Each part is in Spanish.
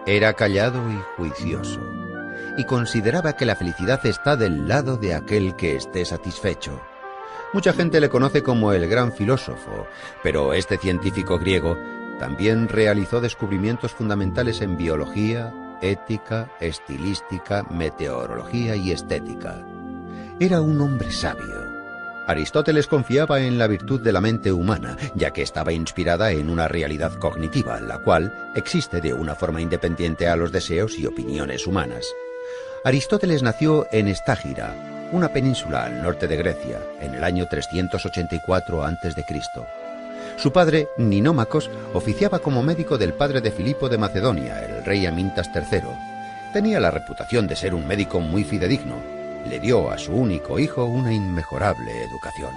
Era callado y juicioso, y consideraba que la felicidad está del lado de aquel que esté satisfecho. Mucha gente le conoce como el gran filósofo, pero este científico griego también realizó descubrimientos fundamentales en biología, ética, estilística, meteorología y estética. Era un hombre sabio. Aristóteles confiaba en la virtud de la mente humana, ya que estaba inspirada en una realidad cognitiva, la cual existe de una forma independiente a los deseos y opiniones humanas. Aristóteles nació en Estágira, una península al norte de Grecia, en el año 384 a.C. Su padre, Ninómacos, oficiaba como médico del padre de Filipo de Macedonia, el rey Amintas III. Tenía la reputación de ser un médico muy fidedigno. Le dio a su único hijo una inmejorable educación.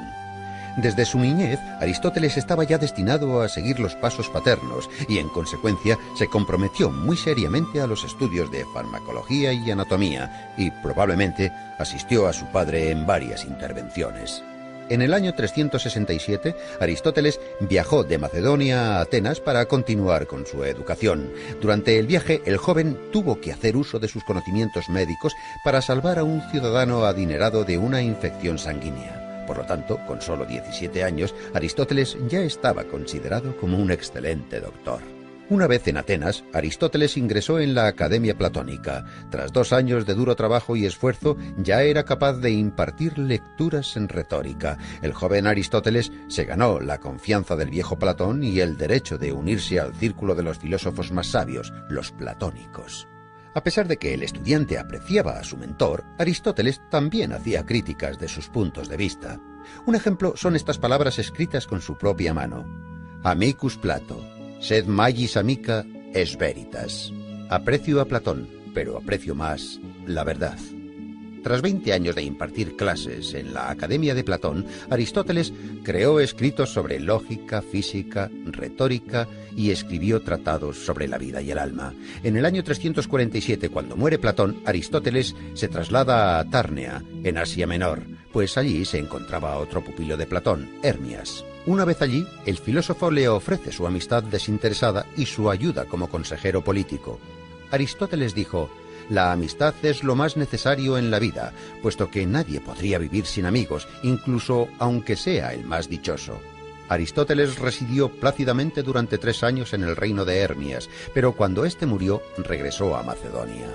Desde su niñez, Aristóteles estaba ya destinado a seguir los pasos paternos y, en consecuencia, se comprometió muy seriamente a los estudios de farmacología y anatomía y, probablemente, asistió a su padre en varias intervenciones. En el año 367, Aristóteles viajó de Macedonia a Atenas para continuar con su educación. Durante el viaje, el joven tuvo que hacer uso de sus conocimientos médicos para salvar a un ciudadano adinerado de una infección sanguínea. Por lo tanto, con solo 17 años, Aristóteles ya estaba considerado como un excelente doctor. Una vez en Atenas, Aristóteles ingresó en la Academia Platónica. Tras 2 años de duro trabajo y esfuerzo, ya era capaz de impartir lecturas en retórica. El joven Aristóteles se ganó la confianza del viejo Platón y el derecho de unirse al círculo de los filósofos más sabios, los platónicos. A pesar de que el estudiante apreciaba a su mentor, Aristóteles también hacía críticas de sus puntos de vista. Un ejemplo son estas palabras escritas con su propia mano. Amicus Plato. Sed magis amica es veritas. Aprecio a Platón, pero aprecio más la verdad. Tras 20 años de impartir clases en la Academia de Platón, Aristóteles creó escritos sobre lógica, física, retórica y escribió tratados sobre la vida y el alma. En el año 347, cuando muere Platón, Aristóteles se traslada a Tárnea, en Asia Menor, pues allí se encontraba otro pupilo de Platón, Hermias. Una vez allí, el filósofo le ofrece su amistad desinteresada y su ayuda como consejero político. Aristóteles dijo: «La amistad es lo más necesario en la vida, puesto que nadie podría vivir sin amigos, incluso aunque sea el más dichoso». Aristóteles residió plácidamente durante 3 años en el reino de Hermias, pero cuando éste murió, regresó a Macedonia.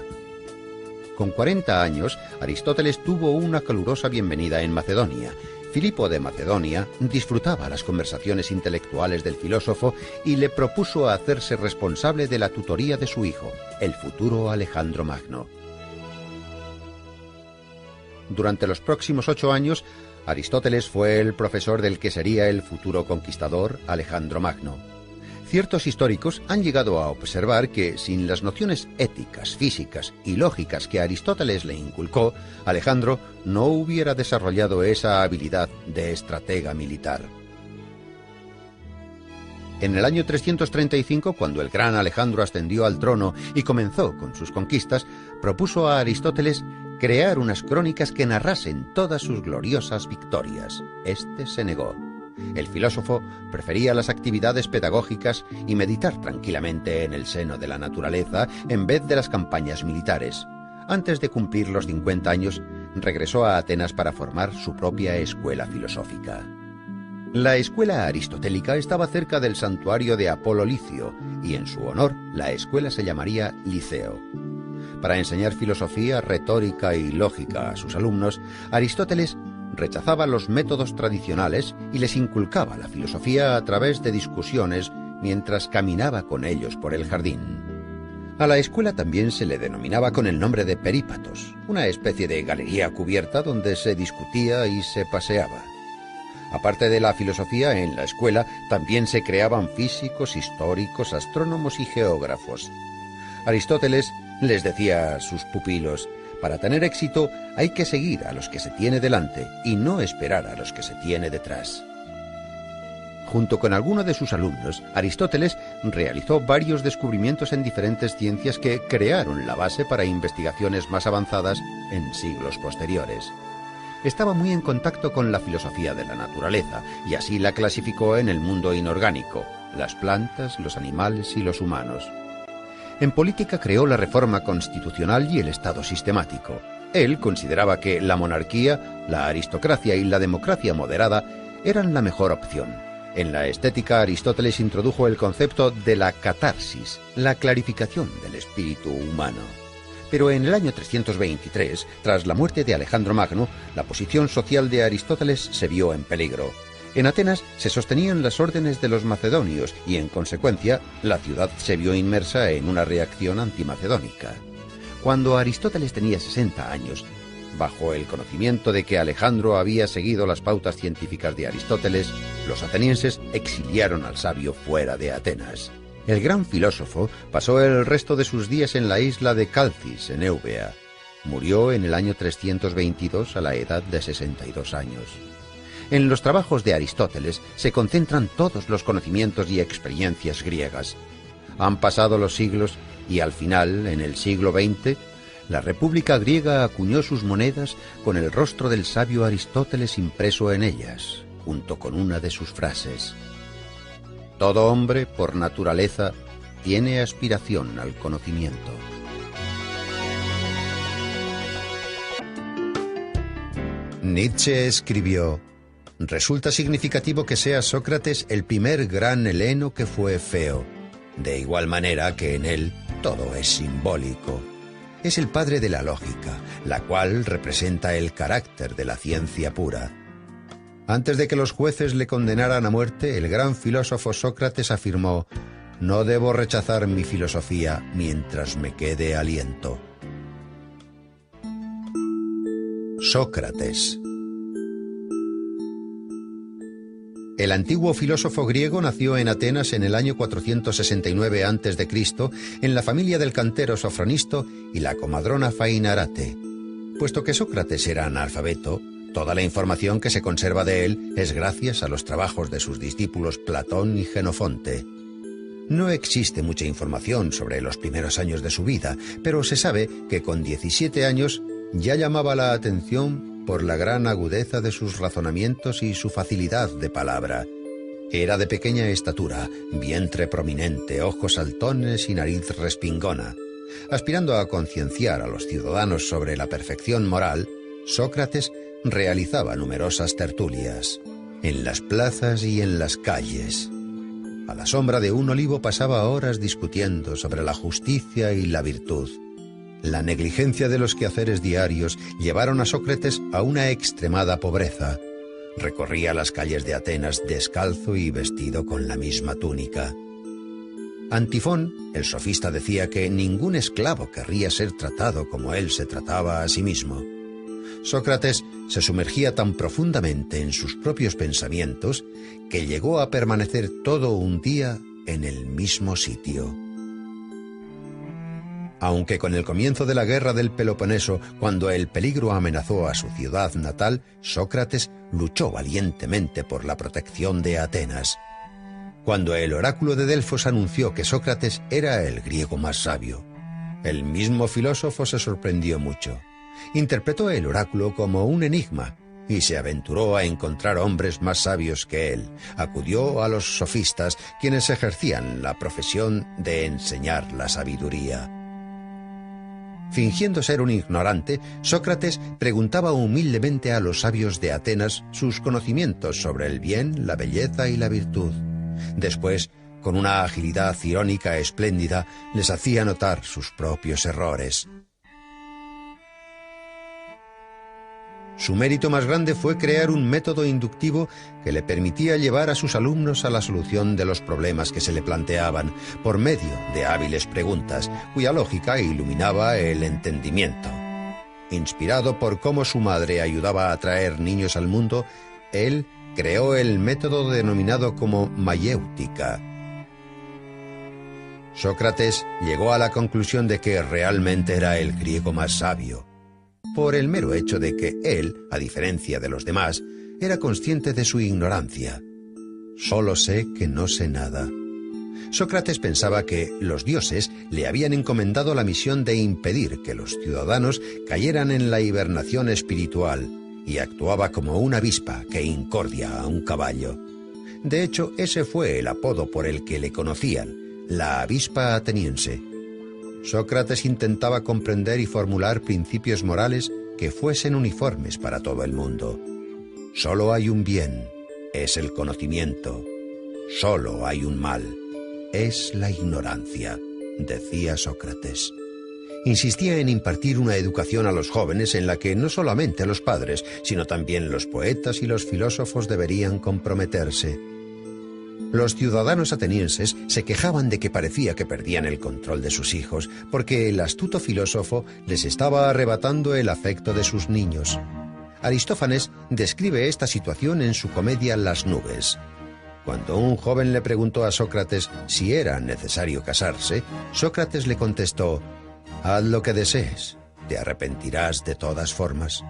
Con 40 años, Aristóteles tuvo una calurosa bienvenida en Macedonia. Filipo de Macedonia disfrutaba las conversaciones intelectuales del filósofo y le propuso hacerse responsable de la tutoría de su hijo, el futuro Alejandro Magno. Durante los próximos 8 años, Aristóteles fue el profesor del que sería el futuro conquistador Alejandro Magno. Ciertos históricos han llegado a observar que, sin las nociones éticas, físicas y lógicas que Aristóteles le inculcó, Alejandro no hubiera desarrollado esa habilidad de estratega militar. En el año 335, cuando el gran Alejandro ascendió al trono y comenzó con sus conquistas, propuso a Aristóteles crear unas crónicas que narrasen todas sus gloriosas victorias. Este se negó. El filósofo prefería las actividades pedagógicas y meditar tranquilamente en el seno de la naturaleza en vez de las campañas militares. Antes de cumplir los 50 años, regresó a Atenas para formar su propia escuela filosófica. La escuela aristotélica estaba cerca del santuario de Apolo Licio, y en su honor la escuela se llamaría Liceo. Para enseñar filosofía, retórica y lógica a sus alumnos, Aristóteles rechazaba los métodos tradicionales y les inculcaba la filosofía a través de discusiones mientras caminaba con ellos por el jardín. A la escuela también se le denominaba con el nombre de perípatos, una especie de galería cubierta donde se discutía y se paseaba. Aparte de la filosofía, en la escuela también se creaban físicos, históricos, astrónomos y geógrafos. Aristóteles les decía a sus pupilos: para tener éxito hay que seguir a los que se tiene delante y no esperar a los que se tiene detrás. Junto con alguno de sus alumnos, Aristóteles realizó varios descubrimientos en diferentes ciencias que crearon la base para investigaciones más avanzadas en siglos posteriores. Estaba muy en contacto con la filosofía de la naturaleza y así la clasificó en el mundo inorgánico, las plantas, los animales y los humanos. En política creó la reforma constitucional y el Estado sistemático. Él consideraba que la monarquía, la aristocracia y la democracia moderada eran la mejor opción. En la estética, Aristóteles introdujo el concepto de la catarsis, la clarificación del espíritu humano. Pero en el año 323, tras la muerte de Alejandro Magno, la posición social de Aristóteles se vio en peligro. En Atenas se sostenían las órdenes de los macedonios y, en consecuencia, la ciudad se vio inmersa en una reacción antimacedónica. Cuando Aristóteles tenía 60 años, bajo el conocimiento de que Alejandro había seguido las pautas científicas de Aristóteles, los atenienses exiliaron al sabio fuera de Atenas. El gran filósofo pasó el resto de sus días en la isla de Calcis, en Eubea. Murió en el año 322 a la edad de 62 años. En los trabajos de Aristóteles se concentran todos los conocimientos y experiencias griegas. Han pasado los siglos y al final, en el siglo XX, la República griega acuñó sus monedas con el rostro del sabio Aristóteles impreso en ellas, junto con una de sus frases. Todo hombre, por naturaleza, tiene aspiración al conocimiento. Nietzsche escribió: resulta significativo que sea Sócrates el primer gran heleno que fue feo, de igual manera que en él todo es simbólico. Es el padre de la lógica, la cual representa el carácter de la ciencia pura. Antes de que los jueces le condenaran a muerte, el gran filósofo Sócrates afirmó: no debo rechazar mi filosofía mientras me quede aliento. Sócrates. El antiguo filósofo griego nació en Atenas en el año 469 a.C., en la familia del cantero Sofronisto y la comadrona Fainarate. Puesto que Sócrates era analfabeto, toda la información que se conserva de él es gracias a los trabajos de sus discípulos Platón y Jenofonte. No existe mucha información sobre los primeros años de su vida, pero se sabe que con 17 años ya llamaba la atención por la gran agudeza de sus razonamientos y su facilidad de palabra. Era de pequeña estatura, vientre prominente, ojos saltones y nariz respingona. Aspirando a concienciar a los ciudadanos sobre la perfección moral, Sócrates realizaba numerosas tertulias, en las plazas y en las calles. A la sombra de un olivo pasaba horas discutiendo sobre la justicia y la virtud. La negligencia de los quehaceres diarios llevaron a Sócrates a una extremada pobreza. Recorría las calles de Atenas descalzo y vestido con la misma túnica. Antifón, el sofista, decía que ningún esclavo querría ser tratado como él se trataba a sí mismo. Sócrates se sumergía tan profundamente en sus propios pensamientos que llegó a permanecer todo un día en el mismo sitio. Aunque con el comienzo de la guerra del Peloponeso, cuando el peligro amenazó a su ciudad natal, Sócrates luchó valientemente por la protección de Atenas. Cuando el oráculo de Delfos anunció que Sócrates era el griego más sabio, el mismo filósofo se sorprendió mucho. Interpretó el oráculo como un enigma y se aventuró a encontrar hombres más sabios que él. Acudió a los sofistas, quienes ejercían la profesión de enseñar la sabiduría. Fingiendo ser un ignorante, Sócrates preguntaba humildemente a los sabios de Atenas sus conocimientos sobre el bien, la belleza y la virtud. Después, con una agilidad irónica espléndida, les hacía notar sus propios errores. Su mérito más grande fue crear un método inductivo que le permitía llevar a sus alumnos a la solución de los problemas que se le planteaban, por medio de hábiles preguntas, cuya lógica iluminaba el entendimiento. Inspirado por cómo su madre ayudaba a traer niños al mundo, él creó el método denominado como mayéutica. Sócrates llegó a la conclusión de que realmente era el griego más sabio, por el mero hecho de que él, a diferencia de los demás, era consciente de su ignorancia. Solo sé que no sé nada. Sócrates pensaba que los dioses le habían encomendado la misión de impedir que los ciudadanos cayeran en la hibernación espiritual, y actuaba como una avispa que incordia a un caballo. De hecho, ese fue el apodo por el que le conocían, la avispa ateniense. Sócrates intentaba comprender y formular principios morales que fuesen uniformes para todo el mundo. Solo hay un bien, es el conocimiento. Solo hay un mal, es la ignorancia, decía Sócrates. Insistía en impartir una educación a los jóvenes en la que no solamente los padres, sino también los poetas y los filósofos deberían comprometerse. Los ciudadanos atenienses se quejaban de que parecía que perdían el control de sus hijos, porque el astuto filósofo les estaba arrebatando el afecto de sus niños. Aristófanes describe esta situación en su comedia Las nubes. Cuando un joven le preguntó a Sócrates si era necesario casarse, Sócrates le contestó: «Haz lo que desees, te arrepentirás de todas formas».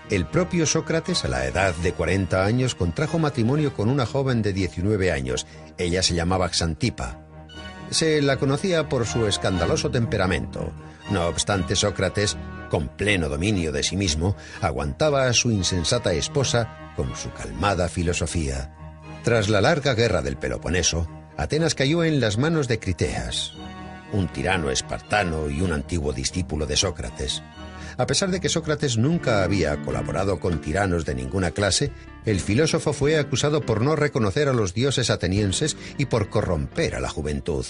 El propio Sócrates, a la edad de 40 años, contrajo matrimonio con una joven de 19 años. Ella se llamaba Xantipa. Se la conocía por su escandaloso temperamento. No obstante, Sócrates, con pleno dominio de sí mismo, aguantaba a su insensata esposa con su calmada filosofía. Tras la larga guerra del Peloponeso, Atenas cayó en las manos de Criteas, un tirano espartano y un antiguo discípulo de Sócrates. A pesar de que Sócrates nunca había colaborado con tiranos de ninguna clase, el filósofo fue acusado por no reconocer a los dioses atenienses y por corromper a la juventud.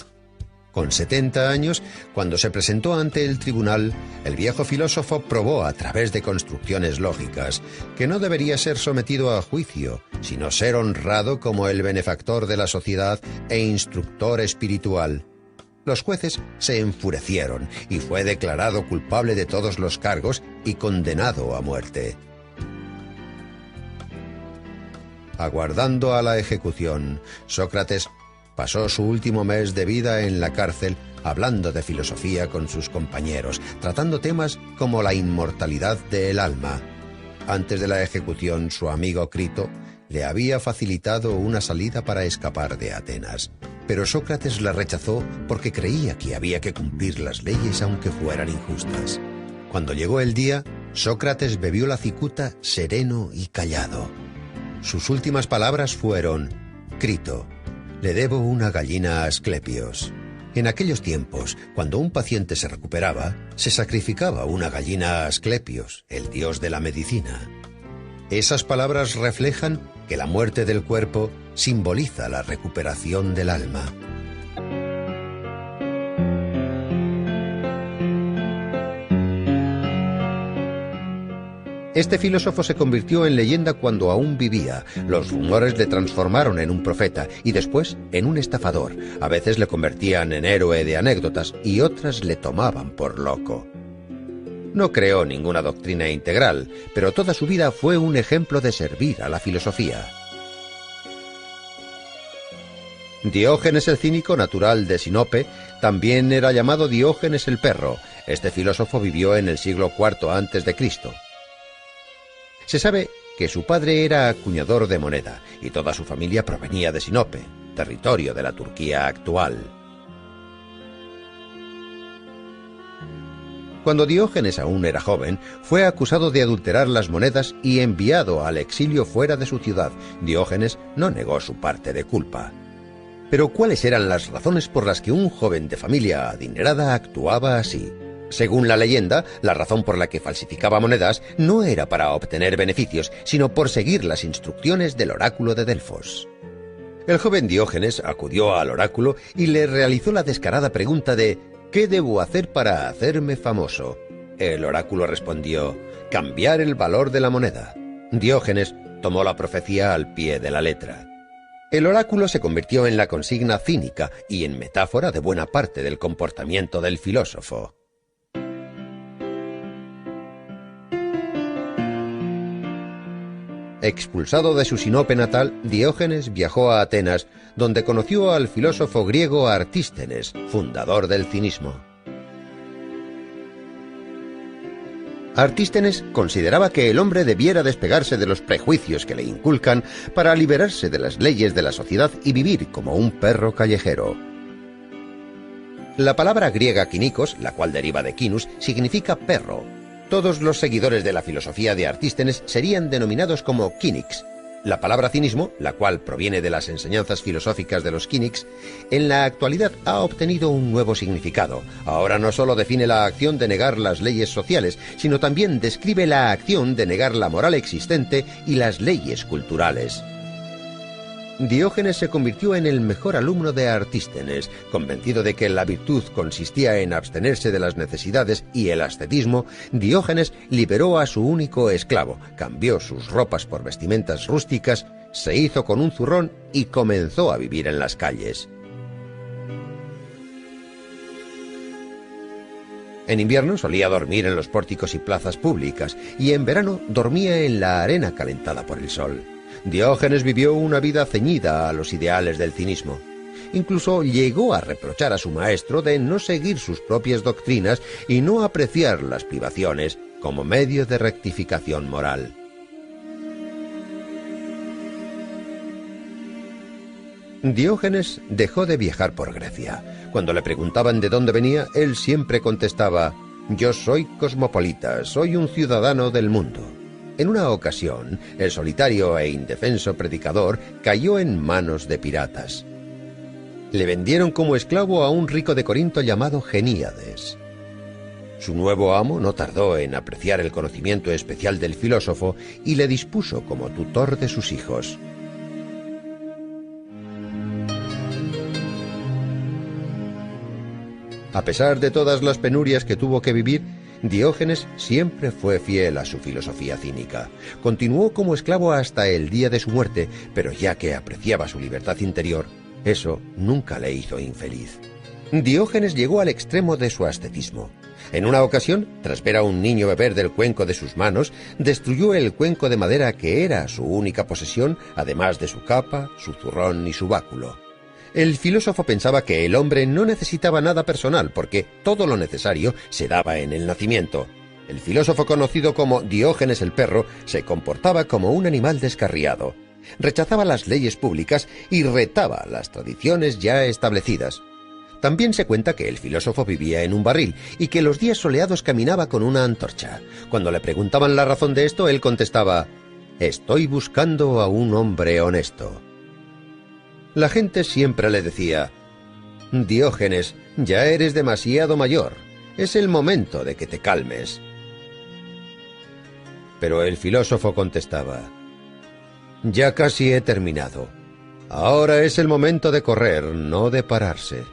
Con 70 años, cuando se presentó ante el tribunal, el viejo filósofo probó a través de construcciones lógicas que no debería ser sometido a juicio, sino ser honrado como el benefactor de la sociedad e instructor espiritual. Los jueces se enfurecieron y fue declarado culpable de todos los cargos y condenado a muerte. Aguardando a la ejecución, Sócrates pasó su último mes de vida en la cárcel hablando de filosofía con sus compañeros, tratando temas como la inmortalidad del alma. Antes de la ejecución, su amigo Crito le había facilitado una salida para escapar de Atenas. Pero Sócrates la rechazó porque creía que había que cumplir las leyes aunque fueran injustas. Cuando llegó el día, Sócrates bebió la cicuta sereno y callado. Sus últimas palabras fueron: «Crito, le debo una gallina a Asclepios». En aquellos tiempos, cuando un paciente se recuperaba, se sacrificaba una gallina a Asclepios, el dios de la medicina. Esas palabras reflejan que la muerte del cuerpo simboliza la recuperación del alma. Este filósofo se convirtió en leyenda cuando aún vivía. Los rumores le transformaron en un profeta y después en un estafador. A veces le convertían en héroe de anécdotas y otras le tomaban por loco. No creó ninguna doctrina integral, pero toda su vida fue un ejemplo de servir a la filosofía. Diógenes el cínico, natural de Sinope, también era llamado Diógenes el perro. Este filósofo vivió en el siglo IV a.C. Se sabe que su padre era acuñador de moneda y toda su familia provenía de Sinope, territorio de la Turquía actual. Cuando Diógenes aún era joven, fue acusado de adulterar las monedas y enviado al exilio fuera de su ciudad. Diógenes no negó su parte de culpa. Pero ¿cuáles eran las razones por las que un joven de familia adinerada actuaba así? Según la leyenda, la razón por la que falsificaba monedas no era para obtener beneficios, sino por seguir las instrucciones del oráculo de Delfos. El joven Diógenes acudió al oráculo y le realizó la descarada pregunta de «¿Qué debo hacer para hacerme famoso?». El oráculo respondió «Cambiar el valor de la moneda». Diógenes tomó la profecía al pie de la letra. El oráculo se convirtió en la consigna cínica y en metáfora de buena parte del comportamiento del filósofo. Expulsado de su Sinope natal, Diógenes viajó a Atenas, donde conoció al filósofo griego Artístenes, fundador del cinismo. Artístenes consideraba que el hombre debiera despegarse de los prejuicios que le inculcan para liberarse de las leyes de la sociedad y vivir como un perro callejero. La palabra griega kinikos, la cual deriva de kinus, significa perro. Todos los seguidores de la filosofía de Artístenes serían denominados como kínics. La palabra cinismo, la cual proviene de las enseñanzas filosóficas de los Cynics, en la actualidad ha obtenido un nuevo significado. Ahora no solo define la acción de negar las leyes sociales, sino también describe la acción de negar la moral existente y las leyes culturales. Diógenes se convirtió en el mejor alumno de Artístenes. Convencido de que la virtud consistía en abstenerse de las necesidades y el ascetismo, Diógenes liberó a su único esclavo, cambió sus ropas por vestimentas rústicas, se hizo con un zurrón y comenzó a vivir en las calles. En invierno solía dormir en los pórticos y plazas públicas, y en verano dormía en la arena calentada por el sol. Diógenes vivió una vida ceñida a los ideales del cinismo. Incluso llegó a reprochar a su maestro de no seguir sus propias doctrinas y no apreciar las privaciones como medio de rectificación moral. Diógenes dejó de viajar por Grecia. Cuando le preguntaban de dónde venía, él siempre contestaba: «Yo soy cosmopolita, soy un ciudadano del mundo». En una ocasión, el solitario e indefenso predicador cayó en manos de piratas. Le vendieron como esclavo a un rico de Corinto llamado Geníades. Su nuevo amo no tardó en apreciar el conocimiento especial del filósofo y le dispuso como tutor de sus hijos. A pesar de todas las penurias que tuvo que vivir, Diógenes siempre fue fiel a su filosofía cínica. Continuó como esclavo hasta el día de su muerte, pero ya que apreciaba su libertad interior, eso nunca le hizo infeliz. Diógenes llegó al extremo de su ascetismo. En una ocasión, tras ver a un niño beber del cuenco de sus manos, destruyó el cuenco de madera que era su única posesión, además de su capa, su zurrón y su báculo. El filósofo pensaba que el hombre no necesitaba nada personal porque todo lo necesario se daba en el nacimiento. El filósofo conocido como Diógenes el perro se comportaba como un animal descarriado. Rechazaba las leyes públicas y retaba las tradiciones ya establecidas. También se cuenta que el filósofo vivía en un barril y que los días soleados caminaba con una antorcha. Cuando le preguntaban la razón de esto, él contestaba: «Estoy buscando a un hombre honesto». La gente siempre le decía: «Diógenes, ya eres demasiado mayor. Es el momento de que te calmes». Pero el filósofo contestaba: «Ya casi he terminado. Ahora es el momento de correr, no de pararse».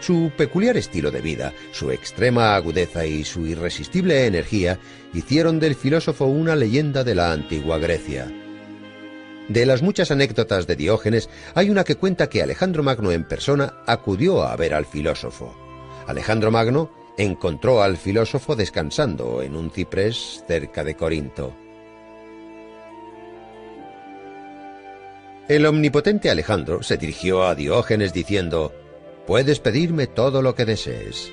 Su peculiar estilo de vida, su extrema agudeza y su irresistible energía hicieron del filósofo una leyenda de la antigua Grecia. De las muchas anécdotas de Diógenes, hay una que cuenta que Alejandro Magno en persona acudió a ver al filósofo. Alejandro Magno encontró al filósofo descansando en un ciprés cerca de Corinto. El omnipotente Alejandro se dirigió a Diógenes diciendo: «Puedes pedirme todo lo que desees».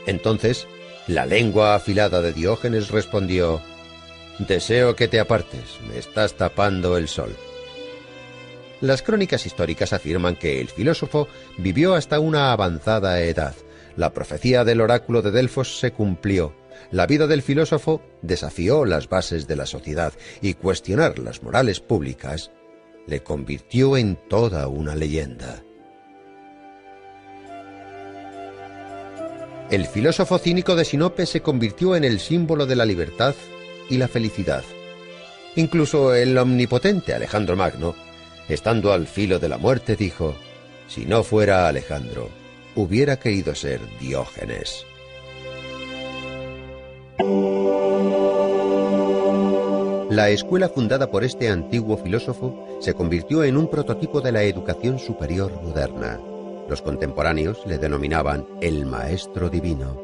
Entonces, la lengua afilada de Diógenes respondió: «Deseo que te apartes, me estás tapando el sol». Las crónicas históricas afirman que el filósofo vivió hasta una avanzada edad. La profecía del oráculo de Delfos se cumplió. La vida del filósofo desafió las bases de la sociedad y cuestionar las morales públicas le convirtió en toda una leyenda. El filósofo cínico de Sinope se convirtió en el símbolo de la libertad y la felicidad. Incluso el omnipotente Alejandro Magno, estando al filo de la muerte, dijo: «Si no fuera Alejandro, hubiera querido ser Diógenes». La escuela fundada por este antiguo filósofo se convirtió en un prototipo de la educación superior moderna. Los contemporáneos le denominaban el Maestro Divino.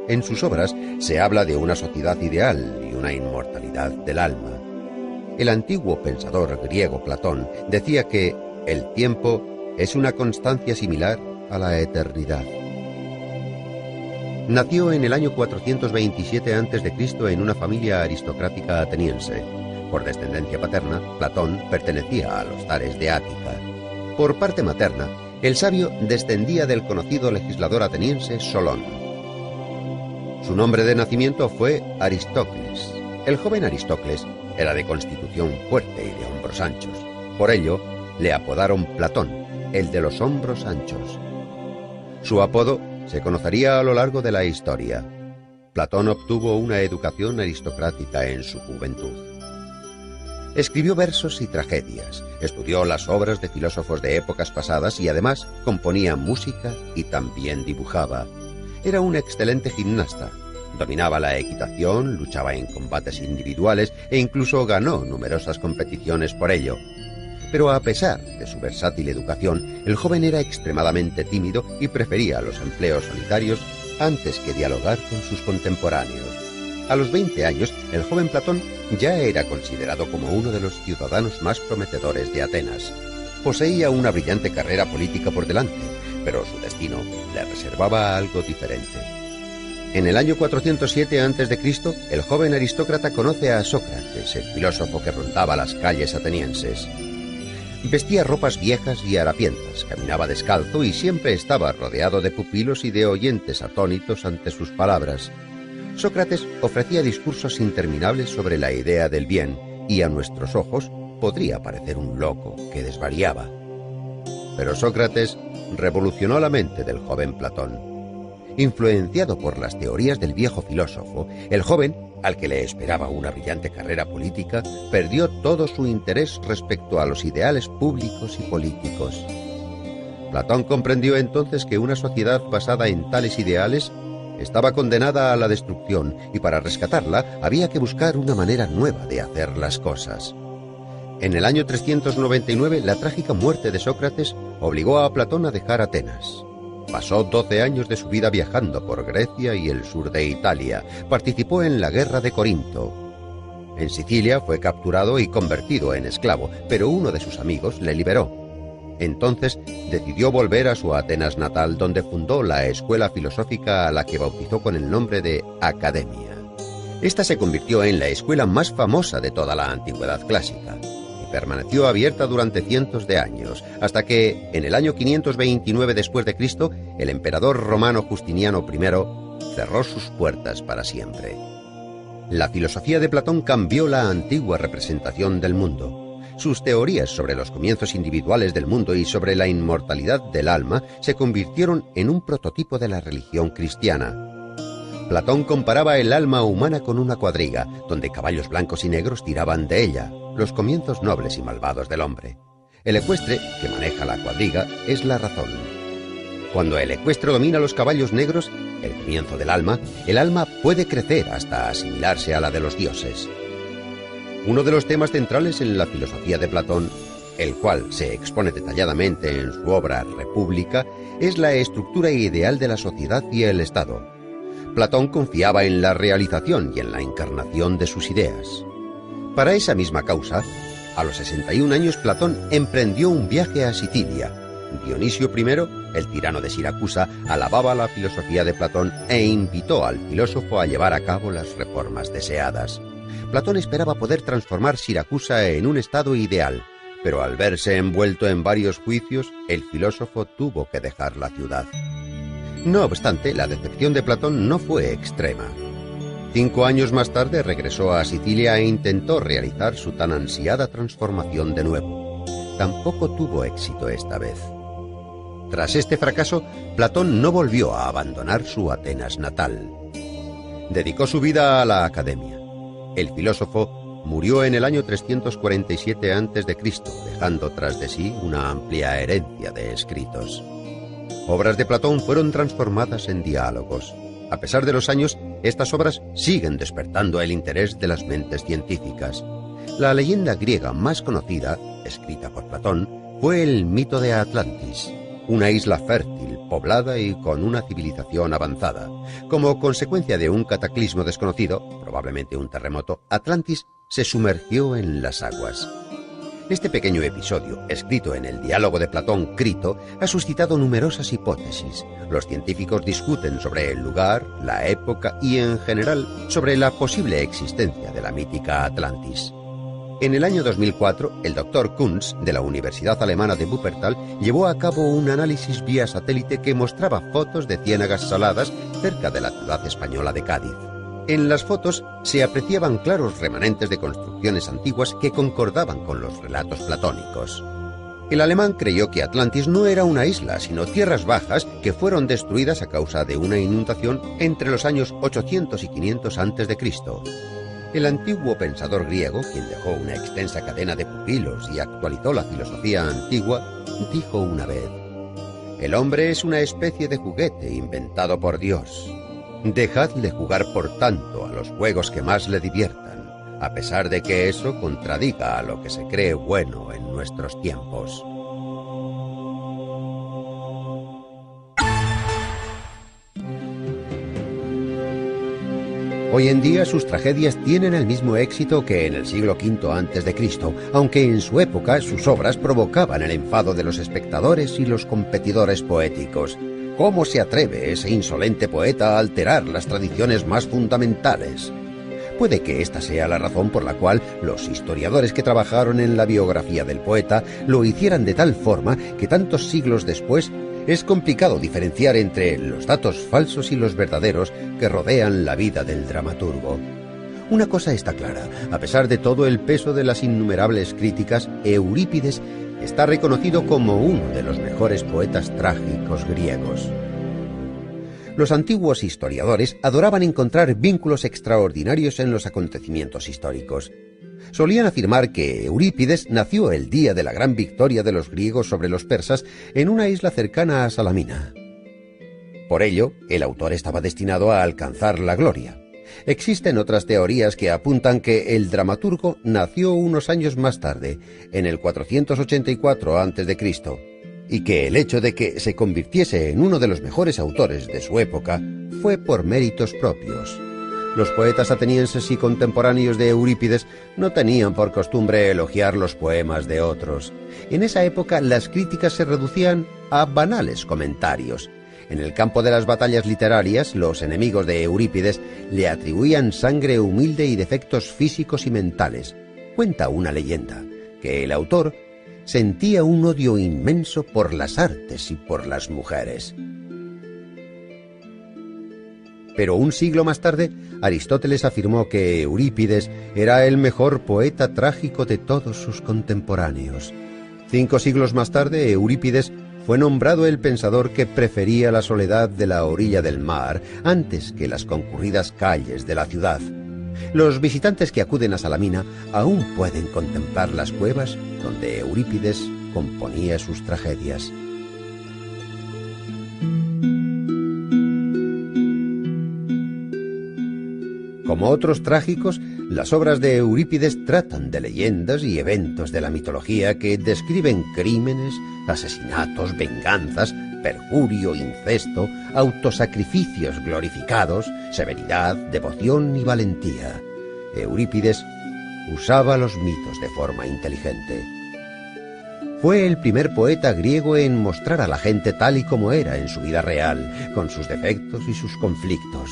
En sus obras se habla de una sociedad ideal y una inmortalidad del alma. El antiguo pensador griego Platón decía que el tiempo es una constancia similar a la eternidad. Nació en el año 427 a.C. en una familia aristocrática ateniense. Por descendencia paterna, Platón pertenecía a los zares de Ática. Por parte materna, el sabio descendía del conocido legislador ateniense Solón. Su nombre de nacimiento fue Aristócles. El joven Aristócles era de constitución fuerte y de hombros anchos. Por ello, le apodaron Platón, el de los hombros anchos. Su apodo se conocería a lo largo de la historia. Platón obtuvo una educación aristocrática en su juventud. Escribió versos y tragedias, estudió las obras de filósofos de épocas pasadas y además componía música y también dibujaba. Era un excelente gimnasta, dominaba la equitación, luchaba en combates individuales e incluso ganó numerosas competiciones por ello. Pero a pesar de su versátil educación, el joven era extremadamente tímido y prefería los empleos solitarios antes que dialogar con sus contemporáneos. A los 20 años, el joven Platón ya era considerado como uno de los ciudadanos más prometedores de Atenas. Poseía una brillante carrera política por delante, pero su destino le reservaba algo diferente. En el año 407 a.C., el joven aristócrata conoce a Sócrates, el filósofo que rondaba las calles atenienses. Vestía ropas viejas y harapientas, caminaba descalzo y siempre estaba rodeado de pupilos y de oyentes atónitos ante sus palabras. Sócrates ofrecía discursos interminables sobre la idea del bien y a nuestros ojos podría parecer un loco que desvariaba. Pero Sócrates revolucionó la mente del joven Platón. Influenciado por las teorías del viejo filósofo, el joven, al que le esperaba una brillante carrera política, perdió todo su interés respecto a los ideales públicos y políticos. Platón comprendió entonces que una sociedad basada en tales ideales estaba condenada a la destrucción y para rescatarla había que buscar una manera nueva de hacer las cosas. En el año 399, la trágica muerte de Sócrates obligó a Platón a dejar Atenas. Pasó 12 años de su vida viajando por Grecia y el sur de Italia. Participó en la guerra de Corinto. En Sicilia fue capturado y convertido en esclavo, pero uno de sus amigos le liberó. Entonces decidió volver a su Atenas natal, donde fundó la escuela filosófica a la que bautizó con el nombre de Academia. Esta se convirtió en la escuela más famosa de toda la antigüedad clásica. Permaneció abierta durante cientos de años, hasta que, en el año 529 después de Cristo, el emperador romano Justiniano I cerró sus puertas para siempre. La filosofía de Platón cambió la antigua representación del mundo. Sus teorías sobre los comienzos individuales del mundo y sobre la inmortalidad del alma se convirtieron en un prototipo de la religión cristiana. Platón comparaba el alma humana con una cuadriga, donde caballos blancos y negros tiraban de ella, los comienzos nobles y malvados del hombre. El ecuestre, que maneja la cuadriga, es la razón. Cuando el ecuestre domina los caballos negros, el comienzo del alma, el alma puede crecer hasta asimilarse a la de los dioses. Uno de los temas centrales en la filosofía de Platón, el cual se expone detalladamente en su obra República, es la estructura ideal de la sociedad y el Estado. Platón confiaba en la realización y en la encarnación de sus ideas. Para esa misma causa, a los 61 años Platón emprendió un viaje a Sicilia. Dionisio I, el tirano de Siracusa, alababa la filosofía de Platón e invitó al filósofo a llevar a cabo las reformas deseadas. Platón esperaba poder transformar Siracusa en un estado ideal, pero al verse envuelto en varios juicios, el filósofo tuvo que dejar la ciudad. No obstante, la decepción de Platón no fue extrema. 5 años más tarde regresó a Sicilia e intentó realizar su tan ansiada transformación de nuevo. Tampoco tuvo éxito esta vez. Tras este fracaso, Platón no volvió a abandonar su Atenas natal. Dedicó su vida a la academia. El filósofo murió en el año 347 a.C., dejando tras de sí una amplia herencia de escritos. Obras de Platón fueron transformadas en diálogos. A pesar de los años, estas obras siguen despertando el interés de las mentes científicas. La leyenda griega más conocida, escrita por Platón, fue el mito de Atlantis, una isla fértil, poblada y con una civilización avanzada. Como consecuencia de un cataclismo desconocido, probablemente un terremoto, Atlantis se sumergió en las aguas. Este pequeño episodio, escrito en el diálogo de Platón Crito, ha suscitado numerosas hipótesis. Los científicos discuten sobre el lugar, la época y, en general, sobre la posible existencia de la mítica Atlantis. En el año 2004, el Dr. Kunz, de la Universidad Alemana de Wuppertal, llevó a cabo un análisis vía satélite que mostraba fotos de ciénagas saladas cerca de la ciudad española de Cádiz. En las fotos se apreciaban claros remanentes de construcciones antiguas que concordaban con los relatos platónicos. El alemán creyó que Atlantis no era una isla, sino tierras bajas que fueron destruidas a causa de una inundación entre los años 800 y 500 a.C. El antiguo pensador griego, quien dejó una extensa cadena de pupilos y actualizó la filosofía antigua, dijo una vez: «El hombre es una especie de juguete inventado por Dios. Dejadle jugar por tanto a los juegos que más le diviertan, a pesar de que eso contradiga a lo que se cree bueno en nuestros tiempos». Hoy en día sus tragedias tienen el mismo éxito que en el siglo V a.C., aunque en su época sus obras provocaban el enfado de los espectadores y los competidores poéticos. ¿Cómo se atreve ese insolente poeta a alterar las tradiciones más fundamentales? Puede que esta sea la razón por la cual los historiadores que trabajaron en la biografía del poeta lo hicieran de tal forma que tantos siglos después es complicado diferenciar entre los datos falsos y los verdaderos que rodean la vida del dramaturgo. Una cosa está clara: a pesar de todo el peso de las innumerables críticas, Eurípides está reconocido como uno de los mejores poetas trágicos griegos. Los antiguos historiadores adoraban encontrar vínculos extraordinarios en los acontecimientos históricos. Solían afirmar que Eurípides nació el día de la gran victoria de los griegos sobre los persas en una isla cercana a Salamina. Por ello, el autor estaba destinado a alcanzar la gloria. Existen otras teorías que apuntan que el dramaturgo nació unos años más tarde, en el 484 a.C., y que el hecho de que se convirtiese en uno de los mejores autores de su época fue por méritos propios. Los poetas atenienses y contemporáneos de Eurípides no tenían por costumbre elogiar los poemas de otros. En esa época las críticas se reducían a banales comentarios. En el campo de las batallas literarias, los enemigos de Eurípides le atribuían sangre humilde y defectos físicos y mentales. Cuenta una leyenda que el autor sentía un odio inmenso por las artes y por las mujeres. Pero un siglo más tarde, Aristóteles afirmó que Eurípides era el mejor poeta trágico de todos sus contemporáneos. 5 siglos más tarde, Eurípides fue nombrado el pensador que prefería la soledad de la orilla del mar antes que las concurridas calles de la ciudad. Los visitantes que acuden a Salamina aún pueden contemplar las cuevas donde Eurípides componía sus tragedias. Como otros trágicos, las obras de Eurípides tratan de leyendas y eventos de la mitología que describen crímenes, asesinatos, venganzas, perjurio, incesto, autosacrificios glorificados, severidad, devoción y valentía. Eurípides usaba los mitos de forma inteligente. Fue el primer poeta griego en mostrar a la gente tal y como era en su vida real, con sus defectos y sus conflictos.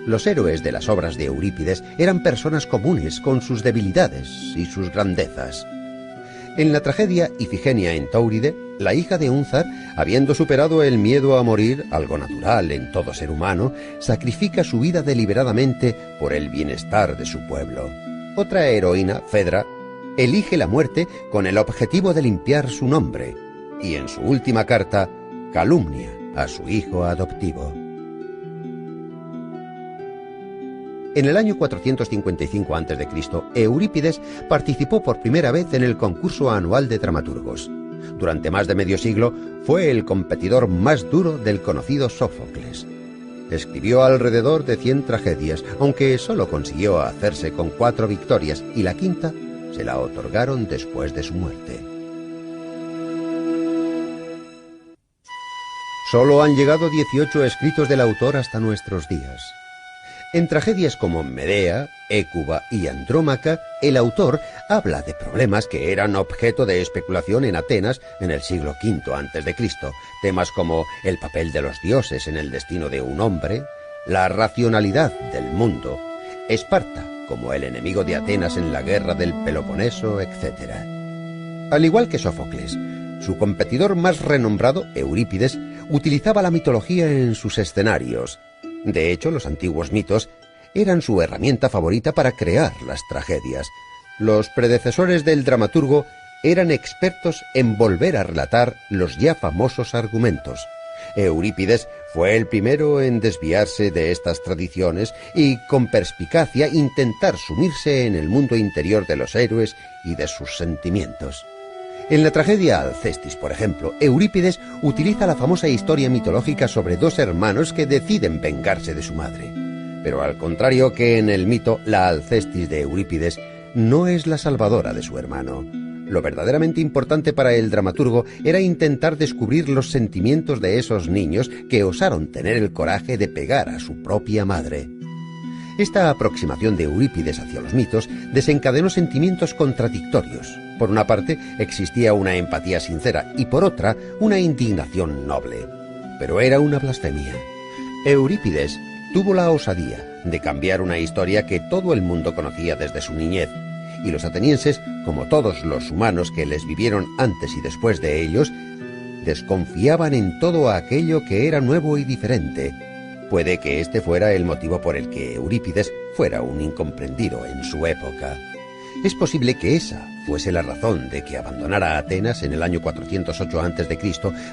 Los héroes de las obras de Eurípides eran personas comunes con sus debilidades y sus grandezas. En la tragedia Ifigenia en Táuride, la hija de Únzar, habiendo superado el miedo a morir, algo natural en todo ser humano, sacrifica su vida deliberadamente por el bienestar de su pueblo. Otra heroína, Fedra, elige la muerte con el objetivo de limpiar su nombre, y en su última carta calumnia a su hijo adoptivo. En el año 455 a.C., Eurípides participó por primera vez en el concurso anual de dramaturgos. Durante más de medio siglo fue el competidor más duro del conocido Sófocles. Escribió alrededor de 100 tragedias, aunque solo consiguió hacerse con 4 victorias y la quinta se la otorgaron después de su muerte. Solo han llegado 18 escritos del autor hasta nuestros días. En tragedias como Medea, Hécuba y Andrómaca, el autor habla de problemas que eran objeto de especulación en Atenas en el siglo V a.C., temas como el papel de los dioses en el destino de un hombre, la racionalidad del mundo, Esparta como el enemigo de Atenas en la guerra del Peloponeso, etc. Al igual que Sófocles, su competidor más renombrado, Eurípides, utilizaba la mitología en sus escenarios. De hecho, los antiguos mitos eran su herramienta favorita para crear las tragedias. Los predecesores del dramaturgo eran expertos en volver a relatar los ya famosos argumentos. Eurípides fue el primero en desviarse de estas tradiciones y, con perspicacia, intentar sumirse en el mundo interior de los héroes y de sus sentimientos. En la tragedia Alcestis, por ejemplo, Eurípides utiliza la famosa historia mitológica sobre dos hermanos que deciden vengarse de su madre. Pero al contrario que en el mito, la Alcestis de Eurípides no es la salvadora de su hermano. Lo verdaderamente importante para el dramaturgo era intentar descubrir los sentimientos de esos niños que osaron tener el coraje de pegar a su propia madre. Esta aproximación de Eurípides hacia los mitos desencadenó sentimientos contradictorios. Por una parte, existía una empatía sincera y por otra, una indignación noble. Pero era una blasfemia. Eurípides tuvo la osadía de cambiar una historia que todo el mundo conocía desde su niñez, y los atenienses, como todos los humanos que les vivieron antes y después de ellos, desconfiaban en todo aquello que era nuevo y diferente. Puede que este fuera el motivo por el que Eurípides fuera un incomprendido en su época. Es posible que esa fuese la razón de que abandonara Atenas en el año 408 a.C.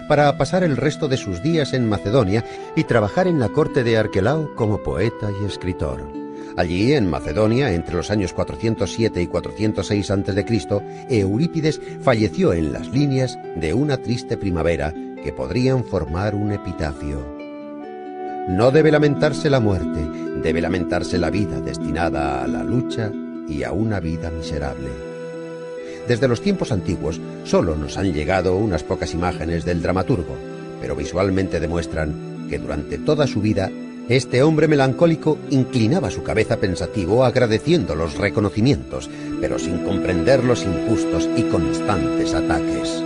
para pasar el resto de sus días en Macedonia y trabajar en la corte de Arquelao como poeta y escritor. Allí, en Macedonia, entre los años 407 y 406 a.C., Eurípides falleció en las líneas de una triste primavera que podrían formar un epitafio. No debe lamentarse la muerte, debe lamentarse la vida destinada a la lucha y a una vida miserable. Desde los tiempos antiguos solo nos han llegado unas pocas imágenes del dramaturgo, pero visualmente demuestran que durante toda su vida este hombre melancólico inclinaba su cabeza pensativo agradeciendo los reconocimientos, pero sin comprender los injustos y constantes ataques.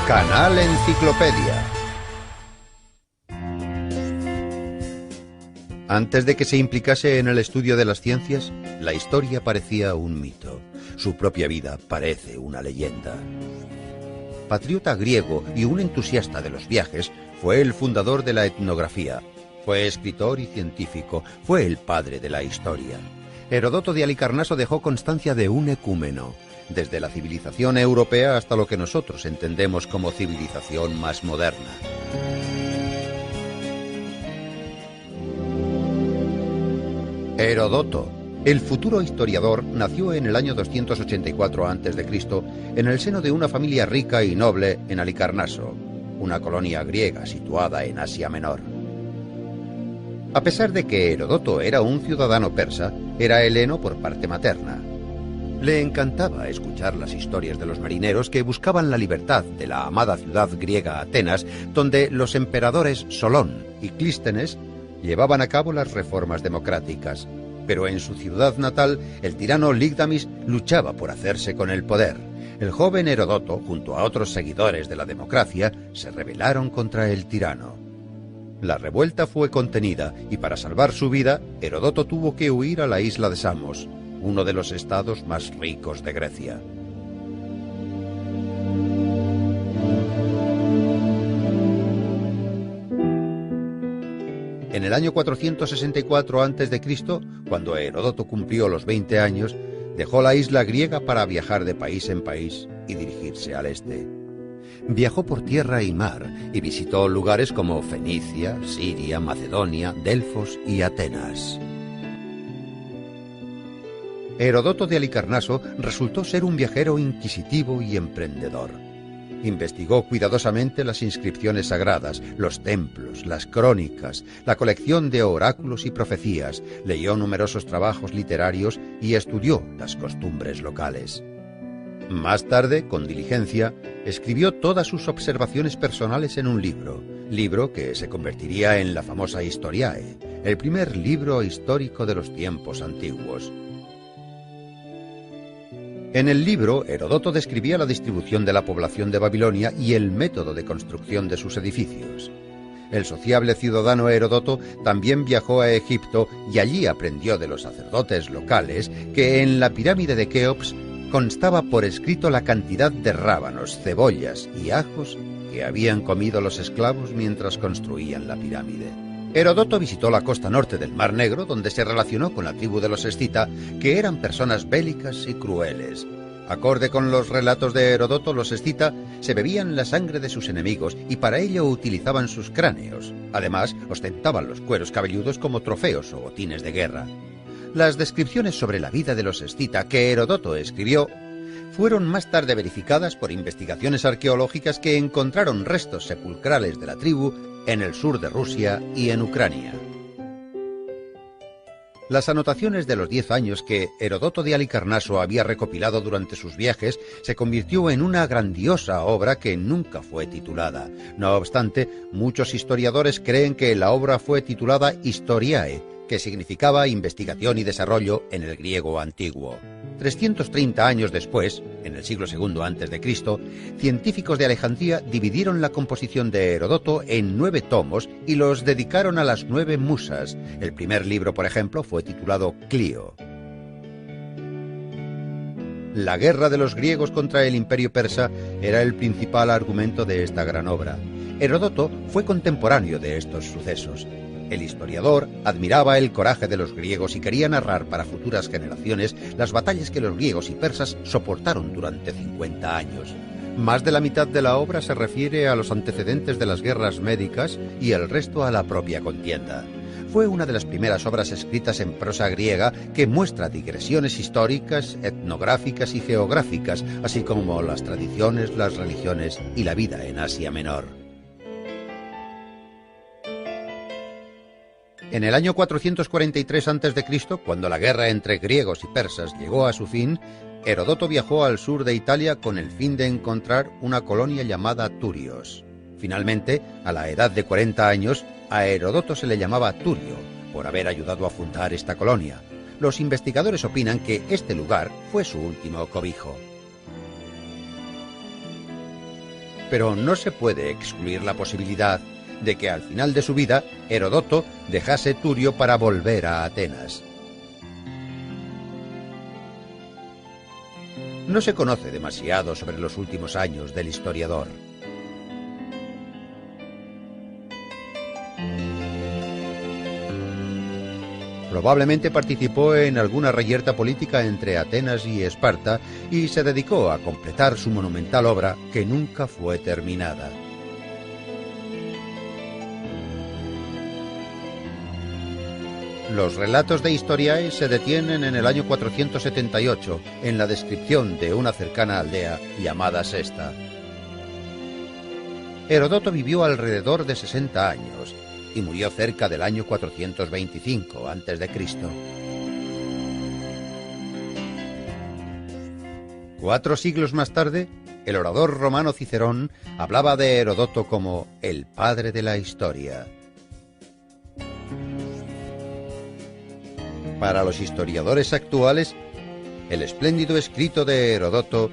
Canal Enciclopedia. Antes de que se implicase en el estudio de las ciencias, la historia parecía un mito. Su propia vida parece una leyenda. Patriota griego y un entusiasta de los viajes, fue el fundador de la etnografía. Fue escritor y científico, fue el padre de la historia. Heródoto de Halicarnaso dejó constancia de un ecúmeno, desde la civilización europea hasta lo que nosotros entendemos como civilización más moderna. Heródoto, el futuro historiador, nació en el año 284 a.C. en el seno de una familia rica y noble en Halicarnaso, una colonia griega situada en Asia Menor. A pesar de que Heródoto era un ciudadano persa, era heleno por parte materna. Le encantaba escuchar las historias de los marineros que buscaban la libertad de la amada ciudad griega Atenas, donde los emperadores Solón y Clístenes llevaban a cabo las reformas democráticas. Pero en su ciudad natal, el tirano Ligdamis luchaba por hacerse con el poder. El joven Heródoto, junto a otros seguidores de la democracia, se rebelaron contra el tirano. La revuelta fue contenida y para salvar su vida, Heródoto tuvo que huir a la isla de Samos, uno de los estados más ricos de Grecia. En el año 464 a.C., cuando Heródoto cumplió los 20 años, dejó la isla griega para viajar de país en país y dirigirse al este. Viajó por tierra y mar y visitó lugares como Fenicia, Siria, Macedonia, Delfos y Atenas. Heródoto de Halicarnaso resultó ser un viajero inquisitivo y emprendedor. Investigó cuidadosamente las inscripciones sagradas, los templos, las crónicas, la colección de oráculos y profecías, leyó numerosos trabajos literarios y estudió las costumbres locales. Más tarde, con diligencia, escribió todas sus observaciones personales en un libro que se convertiría en la famosa Historiae, el primer libro histórico de los tiempos antiguos. En el libro, Heródoto describía la distribución de la población de Babilonia y el método de construcción de sus edificios. El sociable ciudadano Heródoto también viajó a Egipto y allí aprendió de los sacerdotes locales que en la pirámide de Keops constaba por escrito la cantidad de rábanos, cebollas y ajos que habían comido los esclavos mientras construían la pirámide. Heródoto visitó la costa norte del Mar Negro, donde se relacionó con la tribu de los escita, que eran personas bélicas y crueles. Acorde con los relatos de Heródoto, los escita se bebían la sangre de sus enemigos y para ello utilizaban sus cráneos. Además, ostentaban los cueros cabelludos como trofeos o botines de guerra. Las descripciones sobre la vida de los escita que Heródoto escribió fueron más tarde verificadas por investigaciones arqueológicas que encontraron restos sepulcrales de la tribu en el sur de Rusia y en Ucrania. Las anotaciones de los 10 años que Heródoto de Halicarnaso había recopilado durante sus viajes se convirtió en una grandiosa obra que nunca fue titulada. No obstante, muchos historiadores creen que la obra fue titulada Historiae, que significaba investigación y desarrollo en el griego antiguo. 330 años después, en el siglo II a.C., científicos de Alejandría dividieron la composición de Heródoto en 9 tomos y los dedicaron a las 9 musas. El primer libro, por ejemplo, fue titulado Clío. La guerra de los griegos contra el imperio persa era el principal argumento de esta gran obra. Heródoto fue contemporáneo de estos sucesos. El historiador admiraba el coraje de los griegos y quería narrar para futuras generaciones las batallas que los griegos y persas soportaron durante 50 años. Más de la mitad de la obra se refiere a los antecedentes de las guerras médicas y el resto a la propia contienda. Fue una de las primeras obras escritas en prosa griega que muestra digresiones históricas, etnográficas y geográficas, así como las tradiciones, las religiones y la vida en Asia Menor. En el año 443 a.C., cuando la guerra entre griegos y persas llegó a su fin, Heródoto viajó al sur de Italia con el fin de encontrar una colonia llamada Turios. Finalmente, a la edad de 40 años, a Heródoto se le llamaba Turio, por haber ayudado a fundar esta colonia. Los investigadores opinan que este lugar fue su último cobijo. Pero no se puede excluir la posibilidad de que al final de su vida Heródoto dejase Turio para volver a Atenas. No se conoce demasiado sobre los últimos años del historiador. Probablemente participó en alguna reyerta política entre Atenas y Esparta y se dedicó a completar su monumental obra que nunca fue terminada. Los relatos de Historiae se detienen en el año 478, en la descripción de una cercana aldea llamada Sesta. Heródoto vivió alrededor de 60 años y murió cerca del año 425 a.C. 4 siglos más tarde, el orador romano Cicerón hablaba de Heródoto como el padre de la historia. Para los historiadores actuales, el espléndido escrito de Heródoto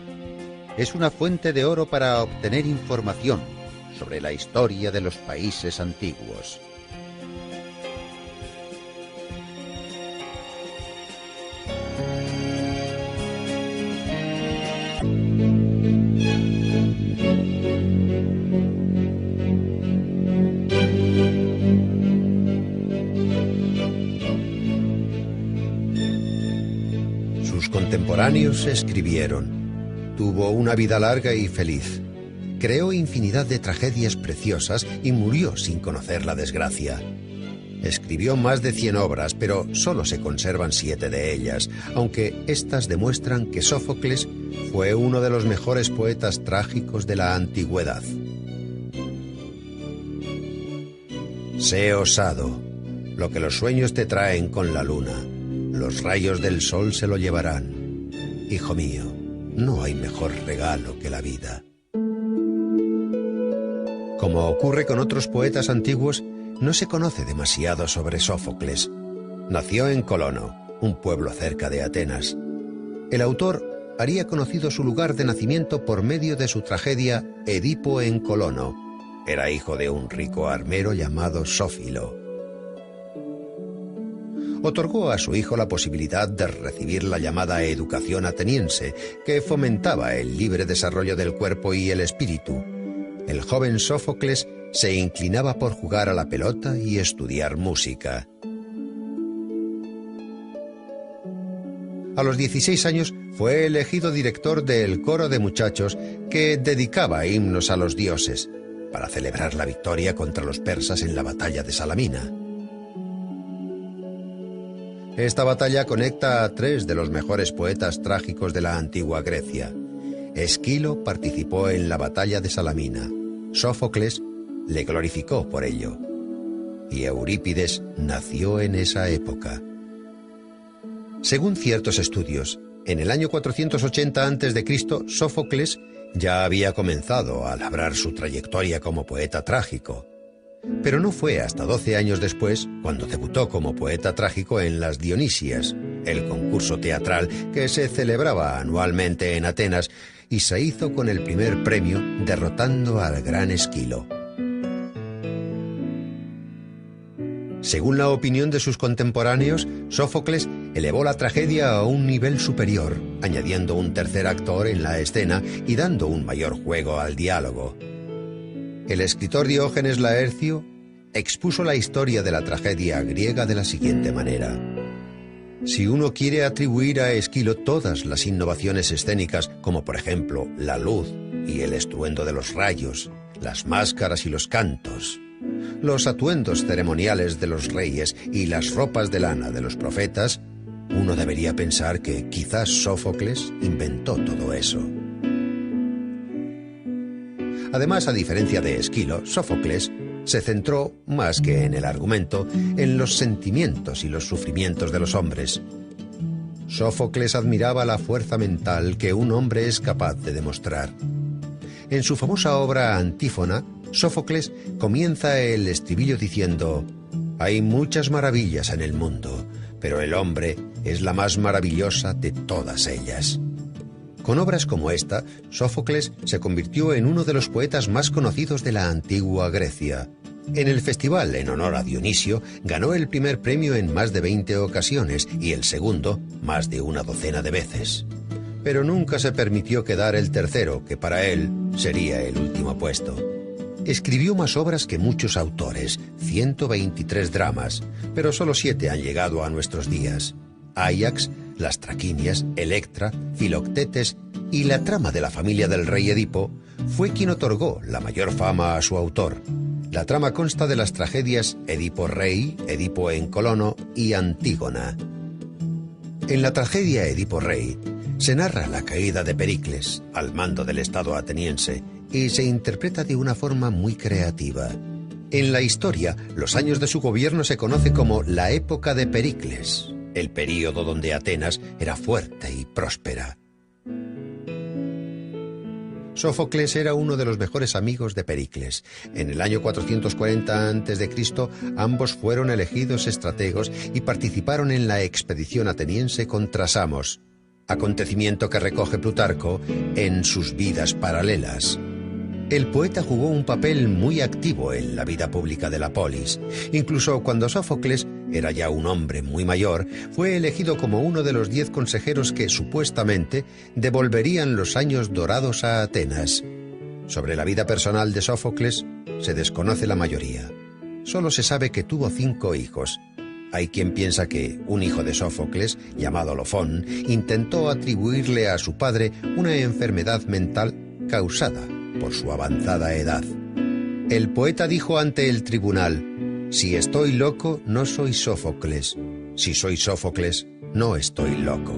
es una fuente de oro para obtener información sobre la historia de los países antiguos. Sus contemporáneos escribieron: tuvo una vida larga y feliz. Creó infinidad de tragedias preciosas y murió sin conocer la desgracia. Escribió más de 100 obras, pero solo se conservan 7 de ellas, aunque éstas demuestran que Sófocles fue uno de los mejores poetas trágicos de la antigüedad. Sé osado. Lo que los sueños te traen con la luna, los rayos del sol se lo llevarán. Hijo mío, no hay mejor regalo que la vida. Como ocurre con otros poetas antiguos, no se conoce demasiado sobre Sófocles. Nació en Colono, un pueblo cerca de Atenas. El autor haría conocido su lugar de nacimiento por medio de su tragedia Edipo en Colono. Era hijo de un rico armero llamado Sófilo. Otorgó a su hijo la posibilidad de recibir la llamada educación ateniense, que fomentaba el libre desarrollo del cuerpo y el espíritu. El joven Sófocles se inclinaba por jugar a la pelota y estudiar música. A los 16 años fue elegido director del coro de muchachos que dedicaba himnos a los dioses, para celebrar la victoria contra los persas en la batalla de Salamina. Esta batalla conecta a 3 de los mejores poetas trágicos de la antigua Grecia. Esquilo participó en la batalla de Salamina. Sófocles le glorificó por ello. Y Eurípides nació en esa época. Según ciertos estudios, en el año 480 a.C., Sófocles ya había comenzado a labrar su trayectoria como poeta trágico. Pero no fue hasta 12 años después cuando debutó como poeta trágico en las Dionisias, el concurso teatral que se celebraba anualmente en Atenas, y se hizo con el primer premio derrotando al gran Esquilo. Según la opinión de sus contemporáneos, Sófocles elevó la tragedia a un nivel superior, añadiendo un tercer actor en la escena y dando un mayor juego al diálogo. El escritor Diógenes Laercio expuso la historia de la tragedia griega de la siguiente manera. Si uno quiere atribuir a Esquilo todas las innovaciones escénicas, como por ejemplo la luz y el estruendo de los rayos, las máscaras y los cantos, los atuendos ceremoniales de los reyes y las ropas de lana de los profetas, uno debería pensar que quizás Sófocles inventó todo eso. Además, a diferencia de Esquilo, Sófocles se centró, más que en el argumento, en los sentimientos y los sufrimientos de los hombres. Sófocles admiraba la fuerza mental que un hombre es capaz de demostrar. En su famosa obra Antífona, Sófocles comienza el estribillo diciendo: «Hay muchas maravillas en el mundo, pero el hombre es la más maravillosa de todas ellas». Con obras como esta, Sófocles se convirtió en uno de los poetas más conocidos de la antigua Grecia. En el festival en honor a Dionisio ganó el primer premio en más de 20 ocasiones y el segundo más de una docena de veces. Pero nunca se permitió quedar el tercero, que para él sería el último puesto. Escribió más obras que muchos autores, 123 dramas, pero solo 7 han llegado a nuestros días. Áyax, las Traquinias, Electra, Filoctetes y la trama de la familia del rey Edipo fue quien otorgó la mayor fama a su autor. La trama consta de las tragedias Edipo Rey, Edipo en Colono y Antígona. En la tragedia Edipo Rey se narra la caída de Pericles al mando del Estado ateniense y se interpreta de una forma muy creativa. En la historia, los años de su gobierno se conoce como la época de Pericles, el período donde Atenas era fuerte y próspera. Sófocles era uno de los mejores amigos de Pericles. En el año 440 a.C., ambos fueron elegidos estrategos y participaron en la expedición ateniense contra Samos, acontecimiento que recoge Plutarco en sus Vidas Paralelas. El poeta jugó un papel muy activo en la vida pública de la polis. Incluso cuando Sófocles era ya un hombre muy mayor, fue elegido como uno de los 10 consejeros que, supuestamente, devolverían los años dorados a Atenas. Sobre la vida personal de Sófocles se desconoce la mayoría. Solo se sabe que tuvo 5 hijos. Hay quien piensa que un hijo de Sófocles, llamado Lofón, intentó atribuirle a su padre una enfermedad mental causada por su avanzada edad. El poeta dijo ante el tribunal: Si estoy loco, no soy Sófocles. Si soy Sófocles, no estoy loco.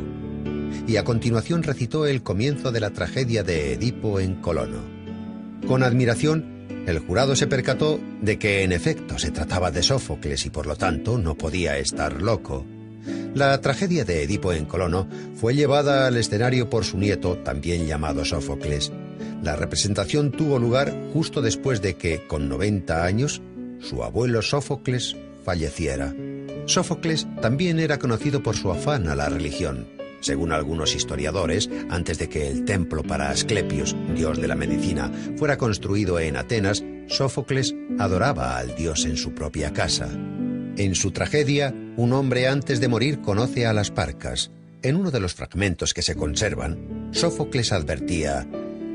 Y a continuación recitó el comienzo de la tragedia de Edipo en Colono. Con admiración, el jurado se percató de que en efecto se trataba de Sófocles y por lo tanto no podía estar loco. La tragedia de Edipo en Colono fue llevada al escenario por su nieto, también llamado Sófocles. La representación tuvo lugar justo después de que, con 90 años, su abuelo Sófocles falleciera. Sófocles también era conocido por su afán a la religión. Según algunos historiadores, antes de que el templo para Asclepios, dios de la medicina, fuera construido en Atenas, Sófocles adoraba al dios en su propia casa. En su tragedia, un hombre antes de morir conoce a las Parcas. En uno de los fragmentos que se conservan, Sófocles advertía: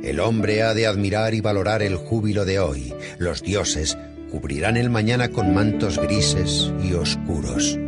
«El hombre ha de admirar y valorar el júbilo de hoy. Los dioses cubrirán el mañana con mantos grises y oscuros».